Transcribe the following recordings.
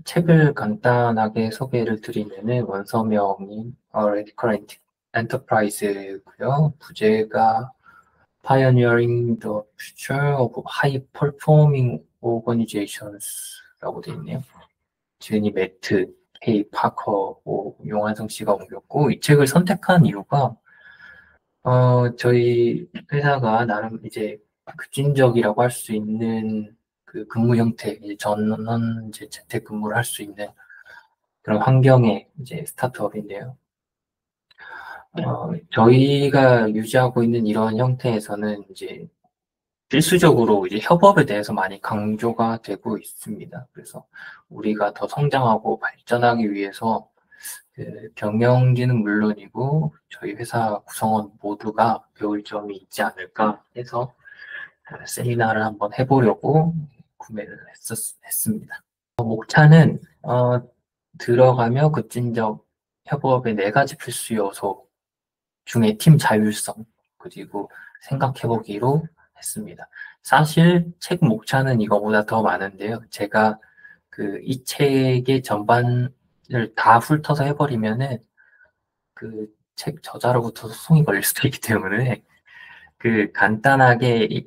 책을 간단하게 소개를 드리면은 원서명이 Radical Enterprise고요. 부제가 Pioneering the Future of High Performing Organizations라고 되어 있네요. 제니 매트, 헤이 파커, 용환성 씨가 옮겼고 이 책을 선택한 이유가 저희 회사가 나름 이제 급진적이라고 할 수 있는 그 근무 형태, 이제 전원 이제 재택 근무를 할 수 있는 그런 환경의 이제 스타트업인데요. 저희가 유지하고 있는 이런 형태에서는 이제 필수적으로 이제 협업에 대해서 많이 강조가 되고 있습니다. 그래서 우리가 더 성장하고 발전하기 위해서 그 경영진은 물론이고 저희 회사 구성원 모두가 배울 점이 있지 않을까 해서 세미나를 한번 해보려고 구매를 했습니다. 목차는 들어가며 급진적 협업의 네 가지 필수 요소 중에 팀 자율성 그리고 생각해보기로 했습니다. 사실 책 목차는 이거보다 더 많은데요. 제가 그 이 책의 전반을 다 훑어서 해버리면은 그 책 저자로부터 소송이 걸릴 수도 있기 때문에 그 간단하게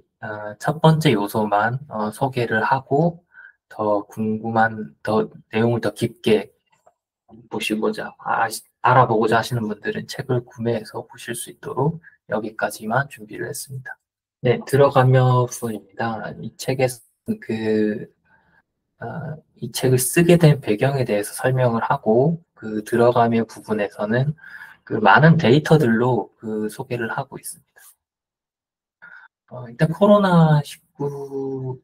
첫 번째 요소만 소개를 하고 더 궁금한 더 내용을 더 깊게 보시고자 알아보고자 하시는 분들은 책을 구매해서 보실 수 있도록 여기까지만 준비를 했습니다. 네, 들어가며 부분입니다. 이 책에서 그 이 책을 쓰게 된 배경에 대해서 설명을 하고 그 들어가며 부분에서는 그 많은 데이터들로 그 소개를 하고 있습니다. 일단 코로나19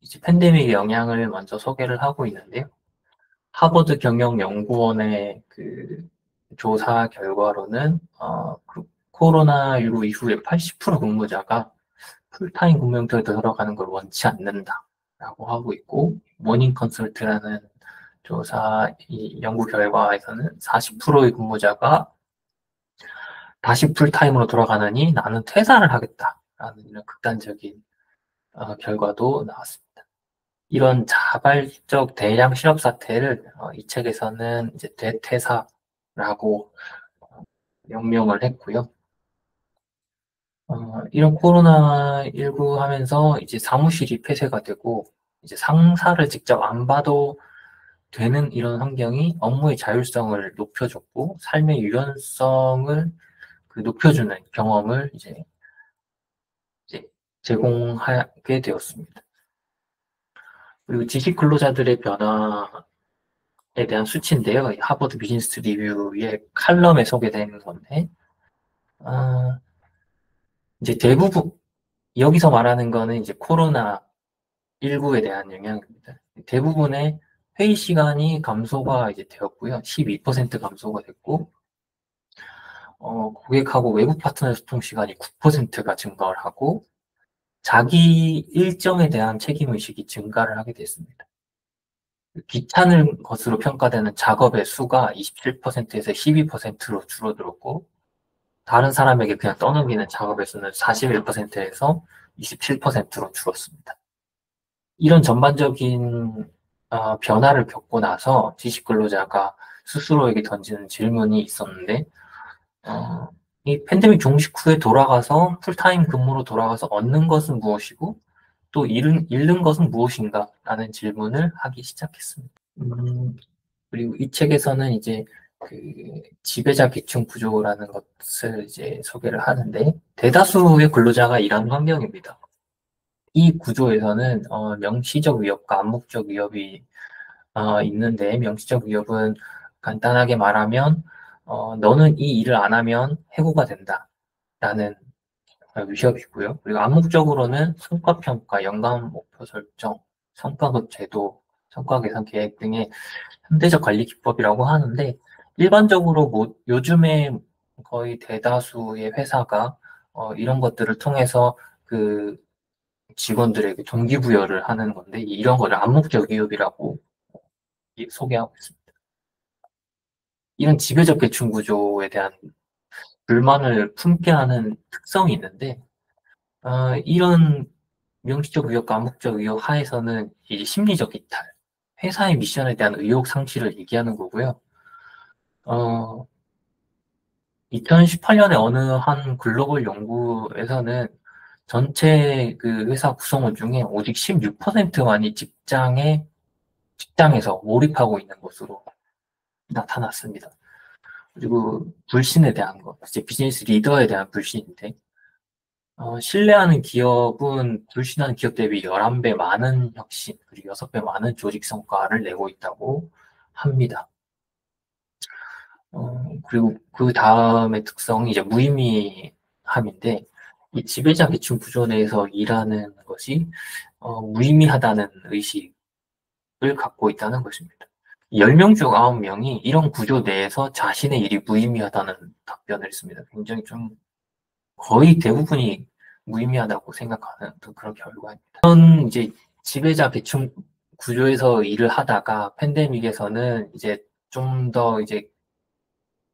이제 팬데믹의 영향을 먼저 소개를 하고 있는데요. 하버드 경영연구원의 그 조사 결과로는 그 코로나19 이후에 80% 근무자가 풀타임 근무 형태로 들어가는 걸 원치 않는다라고 하고 있고 모닝 컨설트라는 조사 이 연구 결과에서는 40%의 근무자가 다시 풀타임으로 돌아가느니 나는 퇴사를 하겠다라는 이런 극단적인 결과도 나왔습니다. 이런 자발적 대량 실업 사태를 이 책에서는 이제 대퇴사라고 명명을 했고요. 이런 코로나19 하면서 이제 사무실이 폐쇄가 되고 이제 상사를 직접 안 봐도 되는 이런 환경이 업무의 자율성을 높여줬고 삶의 유연성을 그 높여주는 경험을 이제 제공하게 되었습니다. 그리고 지식 근로자들의 변화에 대한 수치인데요. 하버드 비즈니스 리뷰의 칼럼에 소개되는 건데, 아, 이제 대부분, 여기서 말하는 거는 이제 코로나19에 대한 영향입니다. 대부분의 회의 시간이 감소가 이제 되었고요. 12% 감소가 됐고, 고객하고 외부 파트너 소통 시간이 9%가 증가를 하고, 자기 일정에 대한 책임의식이 증가를 하게 됐습니다. 귀찮은 것으로 평가되는 작업의 수가 27%에서 12%로 줄어들었고, 다른 사람에게 그냥 떠넘기는 작업의 수는 41%에서 27%로 줄었습니다. 이런 전반적인 변화를 겪고 나서 지식 근로자가 스스로에게 던지는 질문이 있었는데, 이 팬데믹 종식 후에 돌아가서 풀타임 근무로 돌아가서 얻는 것은 무엇이고, 또 잃는 것은 무엇인가? 라는 질문을 하기 시작했습니다. 그리고 이 책에서는 이제 그 지배자 계층 구조라는 것을 이제 소개를 하는데 대다수의 근로자가 일하는 환경입니다. 이 구조에서는 명시적 위협과 암묵적 위협이 있는데 명시적 위협은 간단하게 말하면 너는 이 일을 안 하면 해고가 된다라는 위협이고요. 그리고 암묵적으로는 성과평가, 연간 목표 설정, 성과급 제도, 성과 개선 계획 등의 현대적 관리 기법이라고 하는데 일반적으로 뭐 요즘에 거의 대다수의 회사가 이런 것들을 통해서 그 직원들에게 동기부여를 하는 건데 이런 거를 암묵적 위협이라고 소개하고 있습니다. 이런 지배적 계층 구조에 대한 불만을 품게 하는 특성이 있는데 이런 명시적 위협과 암묵적 위협 하에서는 이제 심리적 이탈, 회사의 미션에 대한 의욕 상실을 얘기하는 거고요. 2018년에 어느 한 글로벌 연구에서는 전체 그 회사 구성원 중에 오직 16%만이 직장에서 몰입하고 있는 것으로 나타났습니다. 그리고 불신에 대한 것, 이제 비즈니스 리더에 대한 불신인데, 신뢰하는 기업은 불신하는 기업 대비 11배 많은 혁신, 그리고 6배 많은 조직 성과를 내고 있다고 합니다. 그리고 그 다음의 특성이 이제 무의미함인데, 이 지배자 계층 구조 내에서 일하는 것이 무의미하다는 의식을 갖고 있다는 것입니다. 10명 중 9명이 이런 구조 내에서 자신의 일이 무의미하다는 답변을 했습니다. 굉장히 좀 거의 대부분이 무의미하다고 생각하는 그런 결과입니다. 이런 이제 지배자 계층 구조에서 일을 하다가 팬데믹에서는 이제 좀 더 이제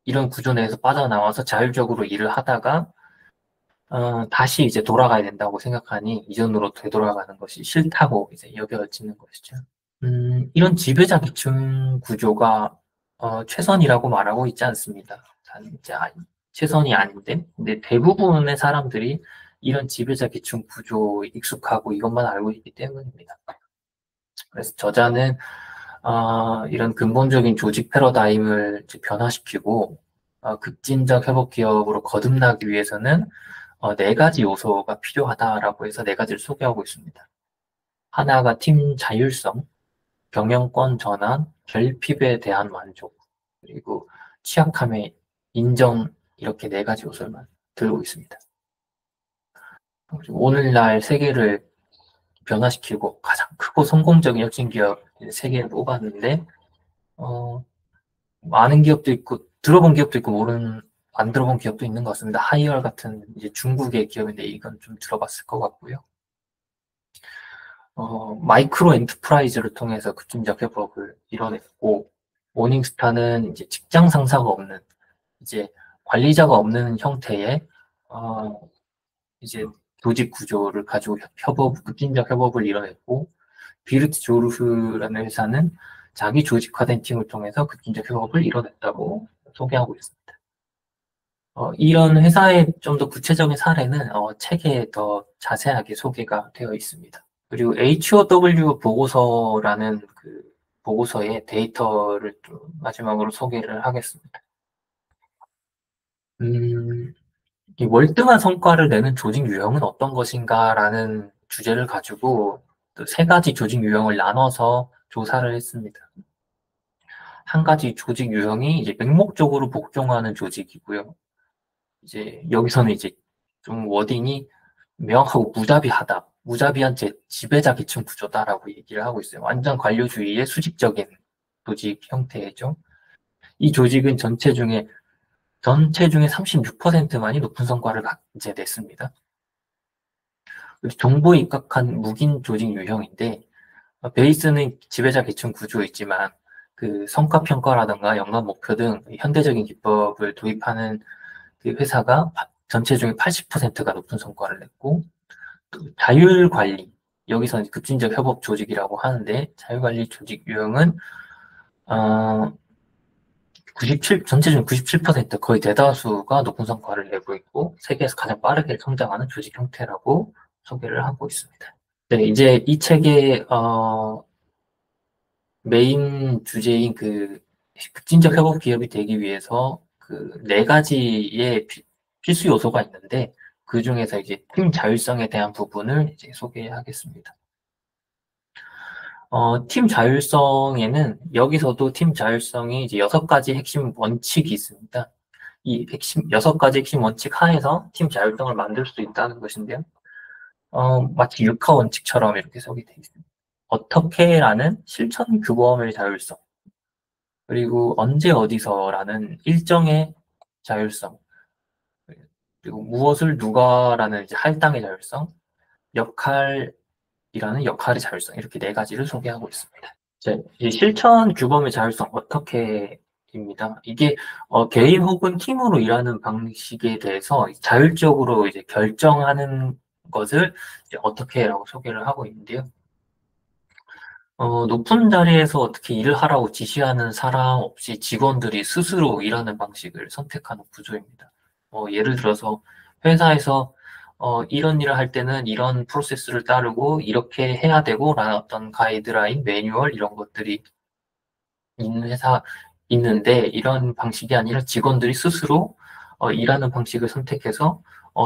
이런 구조 내에서 빠져나와서 자율적으로 일을 하다가 다시 이제 돌아가야 된다고 생각하니 이전으로 되돌아가는 것이 싫다고 이제 여겨지는 것이죠. 이런 지배자 계층 구조가 최선이라고 말하고 있지 않습니다. 이제 최선이 아닌데, 근데 대부분의 사람들이 이런 지배자 계층 구조에 익숙하고 이것만 알고 있기 때문입니다. 그래서 저자는 이런 근본적인 조직 패러다임을 변화시키고 급진적 회복 기업으로 거듭나기 위해서는 네 가지 요소가 필요하다라고 해서 네 가지를 소개하고 있습니다. 하나가 팀 자율성, 경영권 전환, 결핍에 대한 만족, 그리고 취약함의 인정, 이렇게 네 가지 요소만 들고 있습니다. 오늘날 세계를 변화시키고 가장 크고 성공적인 혁신 기업 세 개를 뽑았는데 많은 기업도 있고 들어본 기업도 있고 안 들어본 기업도 있는 것 같습니다. 하이얼 같은 이제 중국의 기업인데 이건 좀 들어봤을 것 같고요. 마이크로 엔터프라이즈를 통해서 급진적 회복을 이뤄냈고, 모닝스타는 이제 직장 상사가 없는, 이제 관리자가 없는 형태의, 이제 조직 구조를 가지고 급진적 협업을 이뤄냈고, 비르트 조르프라는 회사는 자기 조직화된 팀을 통해서 급진적 협업을 이뤄냈다고 소개하고 있습니다. 이런 회사의 좀 더 구체적인 사례는 책에 더 자세하게 소개가 되어 있습니다. 그리고 HOW 보고서라는 그 보고서의 데이터를 또 마지막으로 소개를 하겠습니다. 이 월등한 성과를 내는 조직 유형은 어떤 것인가라는 주제를 가지고 또 세 가지 조직 유형을 나눠서 조사를 했습니다. 한 가지 조직 유형이 이제 맹목적으로 복종하는 조직이고요. 이제 여기서는 이제 좀 워딩이 명확하고 무자비한 지배자 계층 구조다라고 얘기를 하고 있어요. 완전 관료주의의 수직적인 조직 형태죠. 이 조직은 전체 중에 36%만이 높은 성과를 이제 냈습니다. 정보에 입각한 묵인 조직 유형인데, 베이스는 지배자 계층 구조이지만, 그 성과 평가라든가 연간 목표 등 현대적인 기법을 도입하는 그 회사가 전체 중에 80%가 높은 성과를 냈고, 또 자율관리, 여기서는 급진적 협업 조직이라고 하는데, 자율관리 조직 유형은, 97, 전체 중 97% 거의 대다수가 높은 성과를 내고 있고, 세계에서 가장 빠르게 성장하는 조직 형태라고 소개를 하고 있습니다. 네, 이제 이 책의, 메인 주제인 그 급진적 협업 기업이 되기 위해서 그 네 가지의 필수 요소가 있는데, 그 중에서 이제 팀 자율성에 대한 부분을 이제 소개하겠습니다. 팀 자율성에는 여기서도 팀 자율성이 이제 6가지 핵심 원칙이 있습니다. 이 6가지 핵심 원칙 하에서 팀 자율성을 만들 수 있다는 것인데요. 마치 육하 원칙처럼 이렇게 소개되어 있습니다. 어떻게라는 실천 규범의 자율성, 그리고 언제 어디서라는 일정의 자율성, 그리고 무엇을 누가라는 이제 할당의 자율성, 역할이라는 역할의 자율성, 이렇게 네 가지를 소개하고 있습니다. 이제 실천 규범의 자율성, 어떻게입니다. 이게 개인 혹은 팀으로 일하는 방식에 대해서 자율적으로 이제 결정하는 것을 이제 어떻게라고 소개를 하고 있는데요. 높은 자리에서 어떻게 일을 하라고 지시하는 사람 없이 직원들이 스스로 일하는 방식을 선택하는 구조입니다. 예를 들어서 회사에서 이런 일을 할 때는 이런 프로세스를 따르고 이렇게 해야 되고 라는 어떤 가이드라인, 매뉴얼 이런 것들이 있는 회사 있는데 이런 방식이 아니라 직원들이 스스로 일하는 방식을 선택해서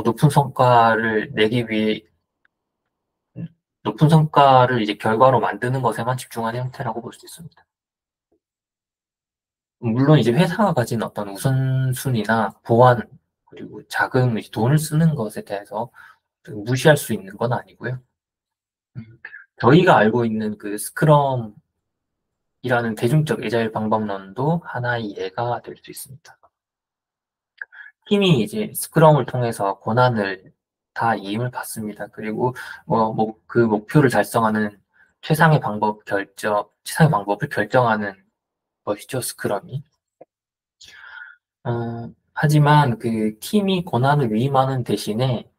높은 성과를 내기 위해 높은 성과를 이제 결과로 만드는 것에만 집중하는 형태라고 볼 수 있습니다. 물론 이제 회사가 가진 어떤 우선순위나 보안, 그리고 자금, 돈을 쓰는 것에 대해서 무시할 수 있는 건 아니고요. 음, 저희가 알고 있는 그 스크럼이라는 대중적 에자일 방법론도 하나의 예가 될 수 있습니다. 팀이 이제 스크럼을 통해서 권한을 다 이임을 받습니다. 그리고 그 목표를 달성하는 최상의 방법을 결정하는 것이죠, 스크럼이. 하지만 그 팀이 권한을 위임하는 대신에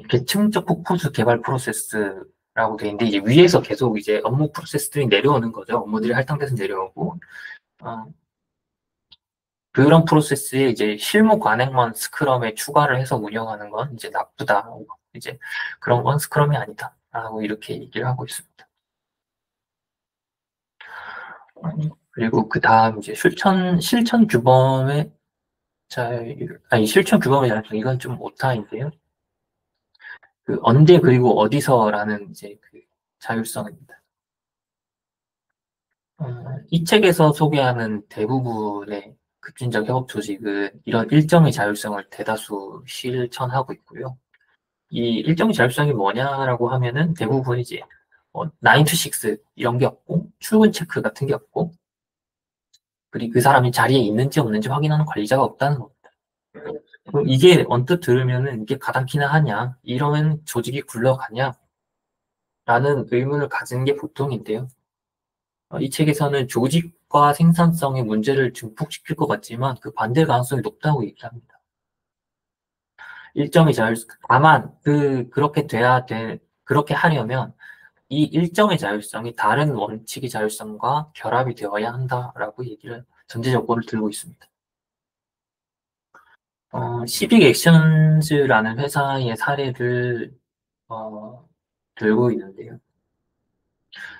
계층적 폭포수 개발 프로세스라고 돼 있는데 이제 위에서 계속 이제 업무 프로세스들이 내려오는 거죠. 업무들이 할당돼서 내려오고 어, 그런 프로세스에 이제 실무 관행만 스크럼에 추가를 해서 운영하는 건 이제 나쁘다. 이제 그런 건 스크럼이 아니다라고 이렇게 얘기를 하고 있습니다. 그리고 그 다음 이제 실천 규범의 실천 규범의 자율성 이건 좀 오타인데요. 그 언제 그리고 어디서라는 이제 그 자율성입니다. 이 책에서 소개하는 대부분의 급진적 협업 조직은 이런 일정의 자율성을 대다수 실천하고 있고요. 이 일정의 자율성이 뭐냐라고 하면은 대부분 이제 9 to 6 이런 게 없고 출근 체크 같은 게 없고 그리고 그 사람이 자리에 있는지 없는지 확인하는 관리자가 없다는 겁니다. 이게 언뜻 들으면은 이게 가당키나 하냐 이러면 조직이 굴러가냐 라는 의문을 가지는 게 보통인데요. 이 책에서는 조직과 생산성의 문제를 증폭시킬 것 같지만 그 반대 가능성이 높다고 얘기합니다. 일정의 자율성, 다만 그렇게 하려면 이 일정의 자율성이 다른 원칙의 자율성과 결합이 되어야 한다라고 얘기를 전제 조건을 들고 있습니다. 시빅 액션즈라는 회사의 사례를 들고 있는데요.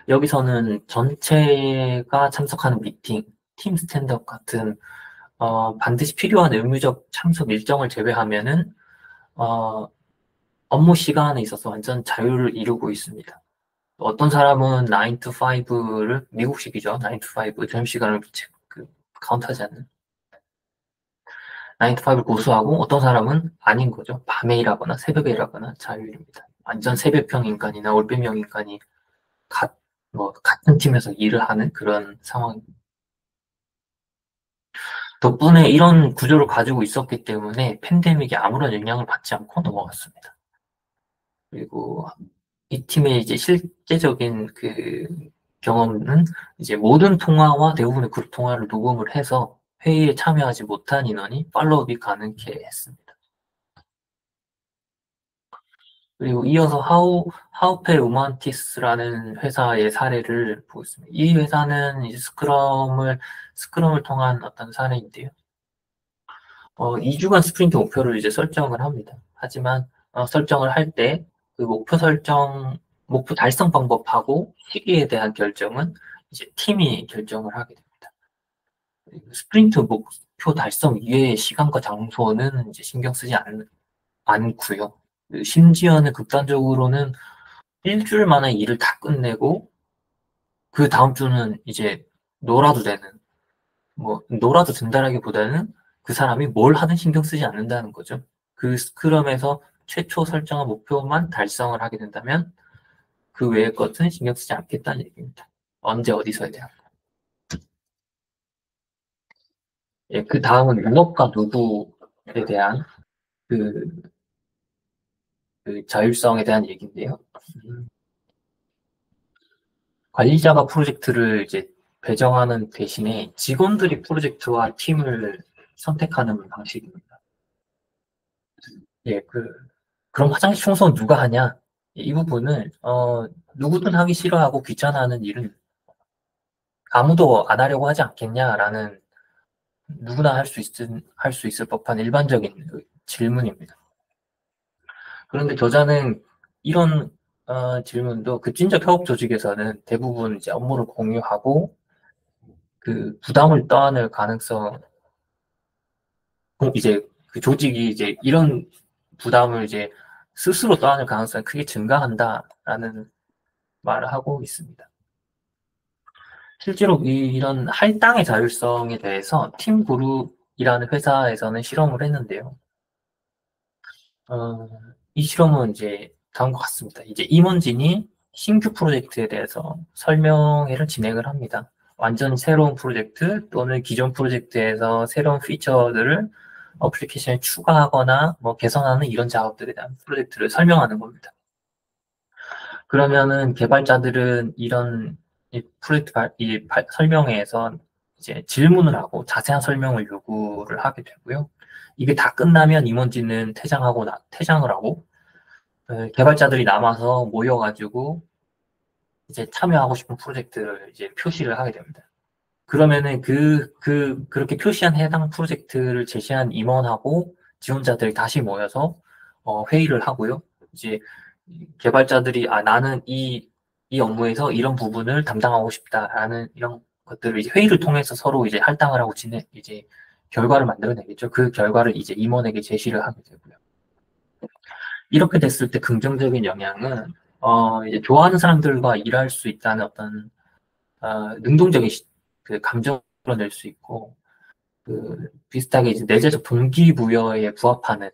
여기서는 전체가 참석하는 미팅, 팀 스탠드업 같은 반드시 필요한 의무적 참석 일정을 제외하면은 업무 시간에 있어서 완전 자유를 이루고 있습니다. 어떤 사람은 9 to 5를 미국식이죠. 9 to 5 점심시간을 카운트하지 않는 9 to 5를 고수하고 어떤 사람은 아닌 거죠. 밤에 일하거나 새벽에 일하거나 자유입니다. 완전 새벽형 인간이나 올빼미형 인간이 같은 팀에서 일을 하는 그런 상황입니다. 덕분에 이런 구조를 가지고 있었기 때문에 팬데믹에 아무런 영향을 받지 않고 넘어갔습니다. 그리고 이 팀의 이제 실제적인 그 경험은 이제 모든 통화와 대부분의 그룹 통화를 녹음을 해서 회의에 참여하지 못한 인원이 팔로우업이 가능케 했습니다. 그리고 이어서 하우페 우만티스라는 회사의 사례를 보겠습니다. 이 회사는 이제 스크럼을 통한 어떤 사례인데요. 2주간 스프린트 목표를 이제 설정을 합니다. 하지만 설정을 할 때 그 목표 달성 방법하고 시기에 대한 결정은 이제 팀이 결정을 하게 됩니다. 스프린트 목표 달성 이외의 시간과 장소는 이제 신경 쓰지 않고요. 심지어는 극단적으로는 일주일 만에 일을 다 끝내고 그 다음 주는 이제 놀아도 되는 놀아도 된다라기보다는 그 사람이 뭘 하든 신경 쓰지 않는다는 거죠. 그 스크럼에서 최초 설정한 목표만 달성을 하게 된다면 그 외의 것은 신경 쓰지 않겠다는 얘기입니다. 언제 어디서에 대한. 예, 그 다음은 무엇과 누구에 대한 그, 그 자율성에 대한 얘기인데요. 관리자가 프로젝트를 이제 배정하는 대신에 직원들이 프로젝트와 팀을 선택하는 방식입니다. 예, 그럼 화장실 청소는 누가 하냐? 이 부분을 누구든 하기 싫어하고 귀찮아하는 일은 아무도 안 하려고 하지 않겠냐라는 누구나 할 수 있을 법한 일반적인 질문입니다. 그런데 저자는 이런 질문도 급진적 협업 조직에서는 대부분 이제 업무를 공유하고 그 부담을 떠안을 가능성, 이제 그 조직이 이제 이런 부담을 이제 스스로 떠안을 가능성이 크게 증가한다라는 말을 하고 있습니다. 실제로 이런 할당의 자율성에 대해서 팀그룹이라는 회사에서는 실험을 했는데요. 어, 이 실험은 이제 다음과 같습니다. 이제 임원진이 신규 프로젝트에 대해서 설명회를 진행을 합니다. 완전 새로운 프로젝트 또는 기존 프로젝트에서 새로운 피처들을 어플리케이션에 추가하거나 뭐 개선하는 이런 작업들에 대한 프로젝트를 설명하는 겁니다. 그러면은 개발자들은 이런 이 프로젝트 설명회에서 이제 질문을 하고 자세한 설명을 요구를 하게 되고요. 이게 다 끝나면 임원진은 퇴장을 하고 개발자들이 남아서 모여가지고 이제 참여하고 싶은 프로젝트를 이제 표시를 하게 됩니다. 그러면은 그렇게 표시한 해당 프로젝트를 제시한 임원하고 지원자들이 다시 모여서 회의를 하고요. 이제 개발자들이 나는 이 업무에서 이런 부분을 담당하고 싶다라는 이런 것들을 이제 회의를 통해서 서로 이제 할당을 하고 이제 결과를 만들어내겠죠. 그 결과를 이제 임원에게 제시를 하게 되고요. 이렇게 됐을 때 긍정적인 영향은 이제 좋아하는 사람들과 일할 수 있다는 어떤 능동적인 그 감정을 낼 수 있고 그 비슷하게 이제 내재적 동기부여에 부합하는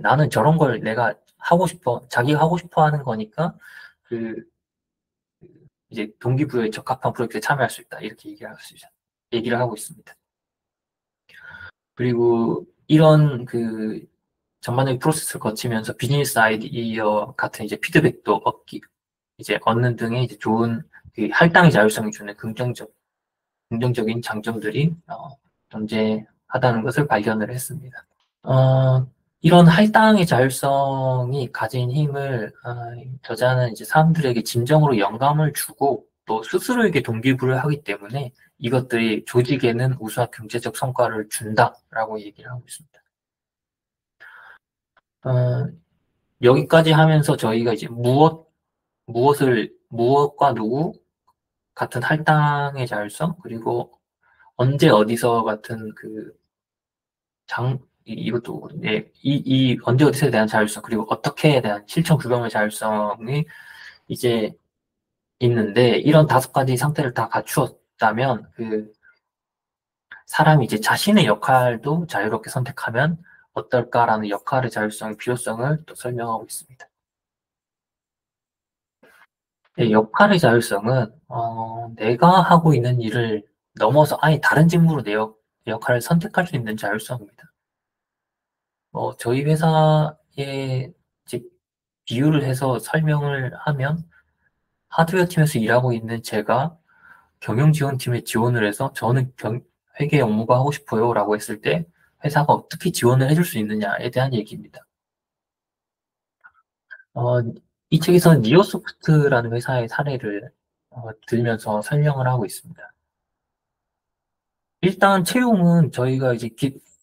나는 저런 걸 내가 하고 싶어 자기가 하고 싶어 하는 거니까 그 이제 동기부여에 적합한 프로젝트에 참여할 수 있다 이렇게 얘기를 하고 있습니다. 그리고 이런 그 전반적인 프로세스를 거치면서 비즈니스 아이디어 같은 이제 피드백도 이제 얻는 등의 이제 좋은 그 할당의 자율성이 주는 긍정적인 장점들이 존재하다는 것을 발견을 했습니다. 이런 할당의 자율성이 가진 힘을 저자는 이제 사람들에게 진정으로 영감을 주고 또 스스로에게 동기부여를 하기 때문에 이것들이 조직에는 우수한 경제적 성과를 준다라고 얘기를 하고 있습니다. 어, 여기까지 하면서 저희가 이제 무엇과 누구 같은 할당의 자율성 그리고 언제 어디서 같은 그 이것도 이 언제 어디서에 대한 자율성 그리고 어떻게에 대한 실천 규범의 자율성이 이제 있는데 이런 5가지 상태를 다 갖추었다면 그 사람이 이제 자신의 역할도 자유롭게 선택하면 어떨까라는 역할의 자율성의 필요성을 또 설명하고 있습니다. 네, 역할의 자율성은 내가 하고 있는 일을 넘어서 아예 다른 직무로 내 역할을 선택할 수 있는 자율성입니다. 저희 회사에 이제 비유를 해서 설명을 하면 하드웨어 팀에서 일하고 있는 제가 경영지원팀에 지원을 해서 저는 회계 업무가 하고 싶어요 라고 했을 때 회사가 어떻게 지원을 해줄 수 있느냐에 대한 얘기입니다. 어, 이 책에서는 니오소프트라는 회사의 사례를 들면서 설명을 하고 있습니다. 일단 채용은 저희가 이제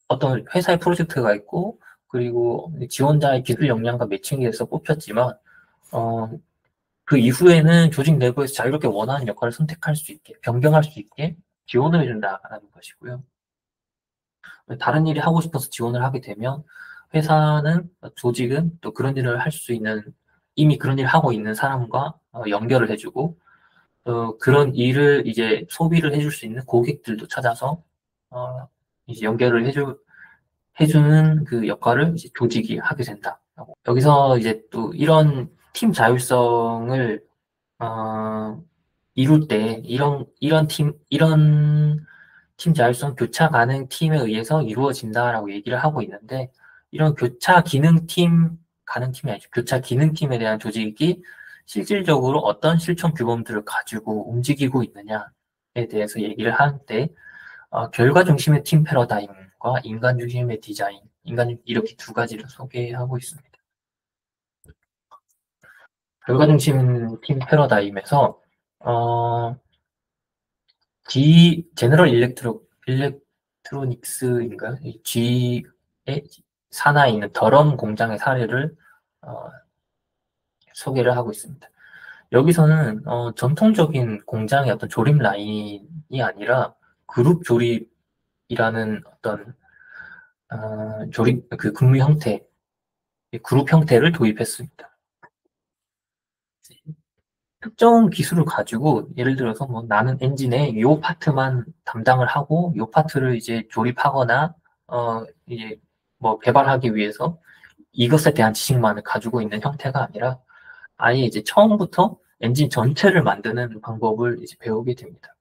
어떤 회사의 프로젝트가 있고 그리고 지원자의 기술 역량과 매칭이 돼서 뽑혔지만 그 이후에는 조직 내부에서 자유롭게 원하는 역할을 선택할 수 있게 변경할 수 있게 지원을 해준다라는 것이고요. 다른 일이 하고 싶어서 지원을 하게 되면 회사는 조직은 또 그런 일을 할 수 있는 이미 그런 일을 하고 있는 사람과 연결을 해주고 그런 일을 이제 소비를 해줄 수 있는 고객들도 찾아서 이제 연결을 해주는 그 역할을 이제 조직이 하게 된다. 여기서 이제 또 이런 팀 자율성을 이룰 때 이런 팀 자율성 교차 가능 팀에 의해서 이루어진다라고 얘기를 하고 있는데 이런 가능 팀이 아니죠. 교차 기능 팀에 대한 조직이 실질적으로 어떤 실천 규범들을 가지고 움직이고 있느냐에 대해서 얘기를 하는데 결과 중심의 팀 패러다임과 인간 중심의 디자인, 이렇게 2가지를 소개하고 있습니다. 결과 중심 팀 패러다임에서 어, 제너럴 일렉트로닉스인가요? 이 G의 산하에 있는 더럼 공장의 사례를 어, 소개를 하고 있습니다. 여기서는 전통적인 공장의 어떤 조립 라인이 아니라 그룹 조립이라는 어떤 조립 그 근무 형태, 그룹 형태를 도입했습니다. 특정 기술을 가지고 예를 들어서 뭐 나는 엔진의 요 파트만 담당을 하고 요 파트를 이제 조립하거나 이제 뭐 개발하기 위해서 이것에 대한 지식만을 가지고 있는 형태가 아니라 아예 이제 처음부터 엔진 전체를 만드는 방법을 이제 배우게 됩니다.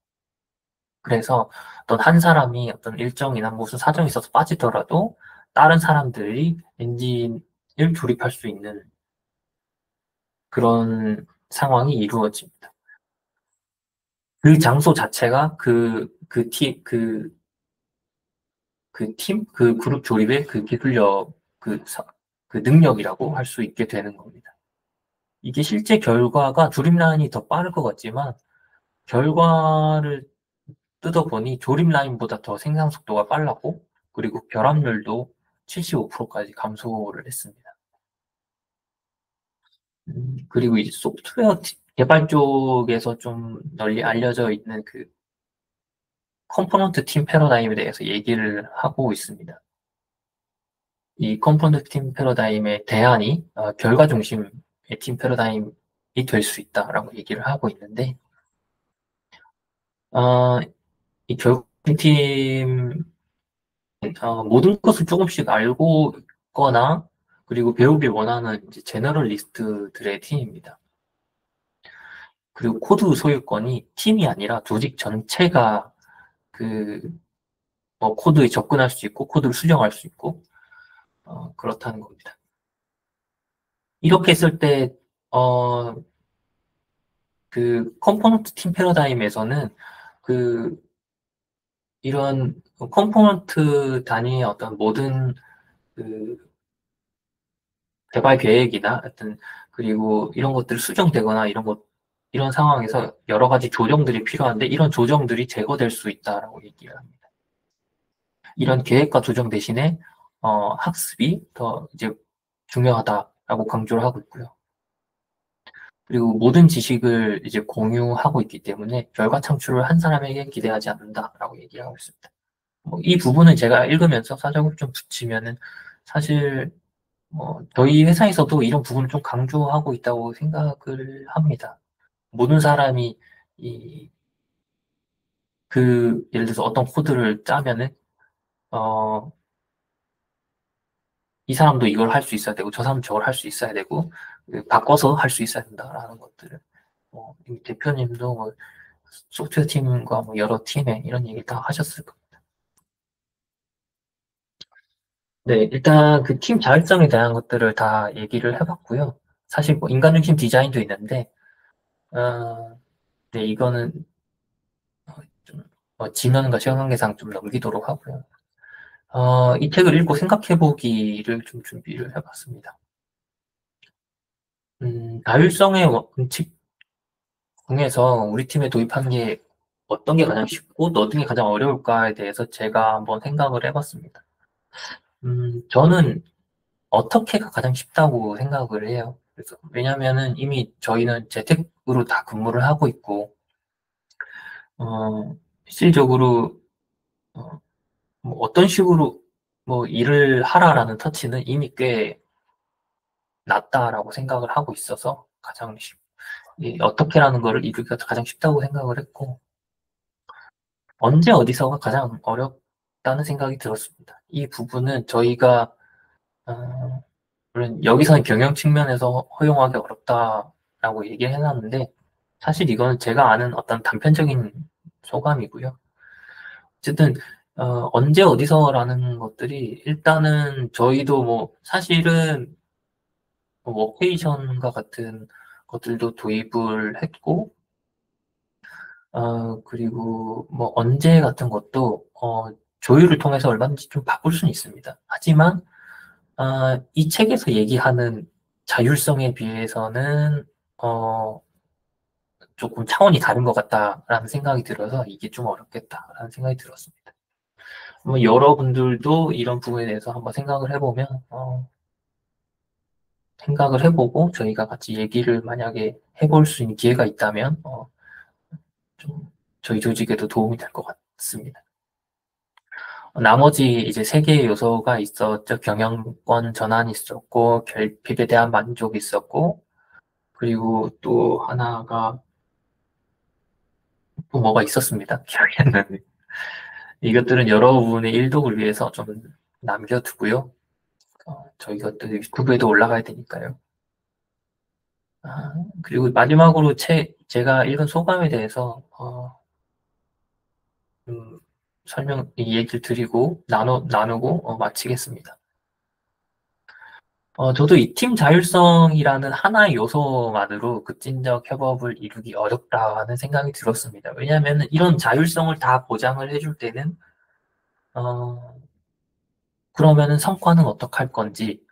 그래서 어떤 한 사람이 어떤 일정이나 무슨 사정이 있어서 빠지더라도 다른 사람들이 엔진을 조립할 수 있는 그런 상황이 이루어집니다. 그 장소 자체가 그 그룹 조립의 그 기술력, 그 능력이라고 할 수 있게 되는 겁니다. 이게 실제 결과가 조립라인이 더 빠를 것 같지만 결과를 뜯어보니 조립라인보다 더 생산 속도가 빨랐고 그리고 결함률도 75%까지 감소를 했습니다. 그리고 이제 소프트웨어 개발 쪽에서 좀 널리 알려져 있는 그 컴포넌트 팀 패러다임에 대해서 얘기를 하고 있습니다. 이 컴포넌트 팀 패러다임의 대안이 결과 중심의 팀 패러다임이 될 수 있다라고 얘기를 하고 있는데 어, 이 결과 팀 모든 것을 조금씩 알고 있거나 그리고 배우길 원하는 이제 제너럴리스트들의 팀입니다. 그리고 코드 소유권이 팀이 아니라 조직 전체가 그 코드에 접근할 수 있고 코드를 수정할 수 있고 그렇다는 겁니다. 이렇게 했을 때 그 컴포넌트 팀 패러다임에서는 그 이런 컴포넌트 단위의 어떤 모든 그 개발 계획이나 어떤 그리고 이런 것들이 수정되거나 이런 상황에서 여러 가지 조정들이 필요한데 이런 조정들이 제거될 수 있다라고 얘기를 합니다. 이런 계획과 조정 대신에 학습이 더 이제 중요하다라고 강조를 하고 있고요. 그리고 모든 지식을 이제 공유하고 있기 때문에 결과 창출을 한 사람에게 기대하지 않는다라고 얘기를 하고 있습니다. 이 부분은 제가 읽으면서 사적으로 좀 붙이면은 사실 저희 회사에서도 이런 부분을 좀 강조하고 있다고 생각을 합니다. 모든 사람이 이, 예를 들어서 어떤 코드를 짜면은, 이 사람도 이걸 할 수 있어야 되고, 저 사람도 저걸 할 수 있어야 되고, 바꿔서 할 수 있어야 된다라는 것들을, 이 대표님도 뭐 소프트웨어 팀과 뭐 여러 팀에 이런 얘기 다 하셨을 겁니다. 네, 일단 그 팀 자율성에 대한 것들을 다 얘기를 해봤고요. 사실 뭐 인간 중심 디자인도 있는데, 네, 이거는 좀 지면과 시간관계상 좀 넘기도록 하고요. 이 책을 읽고 생각해보기를 좀 준비를 해봤습니다. 자율성의 원칙 중에서 우리 팀에 도입한 게 어떤 게 가장 쉽고 또 어떤 게 가장 어려울까에 대해서 제가 한번 생각을 해봤습니다. 저는 어떻게가 가장 쉽다고 생각을 해요. 그래서 왜냐면은 이미 저희는 재택으로 다 근무를 하고 있고, 실질적으로 어, 뭐 어떤 식으로 뭐 일을 하라라는 터치는 이미 꽤 낮다라고 생각을 하고 있어서 어떻게라는 거를 이루기가 가장 쉽다고 생각을 했고, 언제 어디서가 가장 어렵다는 생각이 들었습니다. 이 부분은 저희가, 물론 여기서는 경영 측면에서 허용하기 어렵다라고 얘기를 해놨는데, 사실 이거는 제가 아는 어떤 단편적인 소감이고요. 어쨌든, 언제 어디서라는 것들이 일단은 저희도 뭐 사실은 워케이션과 같은 것들도 도입을 했고, 그리고 뭐 언제 같은 것도 조율을 통해서 얼마든지 좀 바꿀 수는 있습니다. 하지만 이 책에서 얘기하는 자율성에 비해서는 조금 차원이 다른 것 같다라는 생각이 들어서 이게 좀 어렵겠다라는 생각이 들었습니다. 뭐 여러분들도 이런 부분에 대해서 한번 생각을 해보고 저희가 같이 얘기를 만약에 해볼 수 있는 기회가 있다면 좀 저희 조직에도 도움이 될 것 같습니다. 나머지 이제 세 개의 요소가 있었죠. 경영권 전환이 있었고, 결핍에 대한 만족이 있었고, 그리고 또 하나가 또 뭐가 있었습니다. 기억이 안 나네. 이것들은 여러분의 일독을 위해서 좀 남겨두고요. 저희가 또 유튜브에도 올라가야 되니까요. 그리고 마지막으로 제가 읽은 소감에 대해서 음, 이 얘기를 드리고 나누고 마치겠습니다. 저도 이 팀 자율성이라는 하나의 요소만으로 급진적 협업을 이루기 어렵다는 생각이 들었습니다. 왜냐하면 이런 자율성을 다 보장을 해줄 때는 어, 그러면은 성과는 어떻게 할 건지,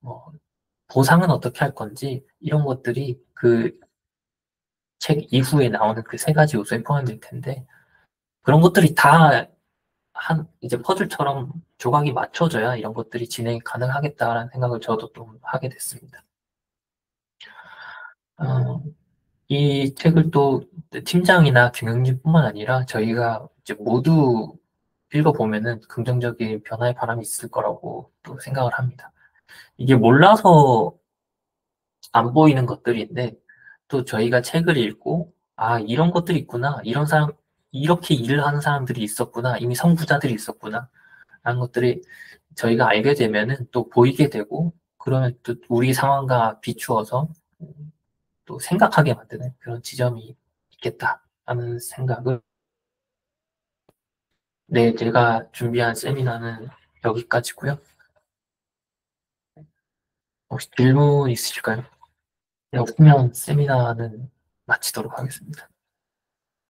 뭐 보상은 어떻게 할 건지 이런 것들이 그 책 이후에 나오는 그 세 가지 요소에 포함될 텐데 그런 것들이 다 이제 퍼즐처럼 조각이 맞춰져야 이런 것들이 진행이 가능하겠다라는 생각을 저도 좀 하게 됐습니다. 어, 이 책을 또 팀장이나 경영진뿐만 아니라 저희가 이제 모두 읽어보면은 긍정적인 변화의 바람이 있을 거라고 또 생각을 합니다. 이게 몰라서 안 보이는 것들인데 또 저희가 책을 읽고 이런 것들이 있구나. 이렇게 일을 하는 사람들이 있었구나. 이미 선구자들이 있었구나. 라는 것들이 저희가 알게 되면은 또 보이게 되고 그러면 또 우리 상황과 비추어서 또 생각하게 만드는 그런 지점이 있겠다 하는 생각을 네, 제가 준비한 세미나는 여기까지고요. 혹시 질문 있으실까요? 네, 없으면 세미나는 마치도록 하겠습니다.